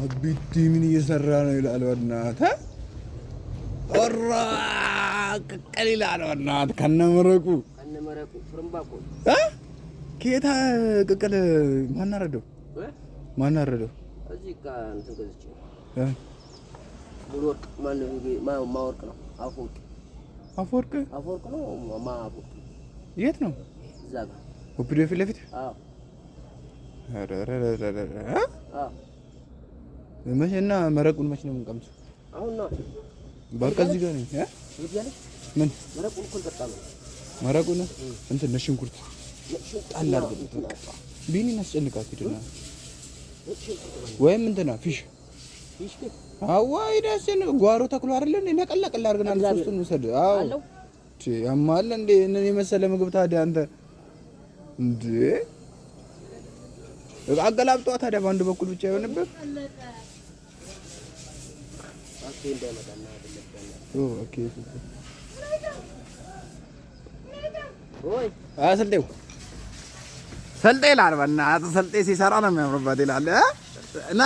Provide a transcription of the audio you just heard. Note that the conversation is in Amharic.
አቢቲ ምን እየሰራ ነው ይላል። በእናትህ ኦራ ቅቅል ይላል። በእናትህ ከነመረቁ ፍርምባቆ ከየት ቅቅል ማን አረደው? እዚህ ጋር እንትን ገዝቼ ሙሉ ወርቅ ማወርቅ ነው። አፈወርቅ ነው። ማወርቅ የት ነው? እዛ ጋር ኦፕዲዮ ፊት ለፊት። አዎ መቼና መረቁን መቼ ነው የምንቀምሰው? አሁን ነው በቃ እዚህ ጋር ነኝ። ምን መረቁን እኮ ተጣጣለ። መረቁን እንትን ሽንኩርት ጣል አድርገው በቃ ቢኒን አስጨንቃት ሂድና ወይም እንትና ፊሽ አዋይ ደስን ጓሮ ተክሎ አይደል እንዴ? ነቀለቀል አድርገን አንድ ሶስቱን ወሰድ። አዎ እቺ ያማል እንዴ? እነዚህ የመሰለ ምግብ ታዲያ አንተ እንዴ አገላብጧ ታዲያ በአንድ በኩል ብቻ ይሆንበት። ኦኬ ሰልጤ ይላል። በእናትህ ሰልጤ ሲሰራ ነው የሚያምርበት ይላል። ና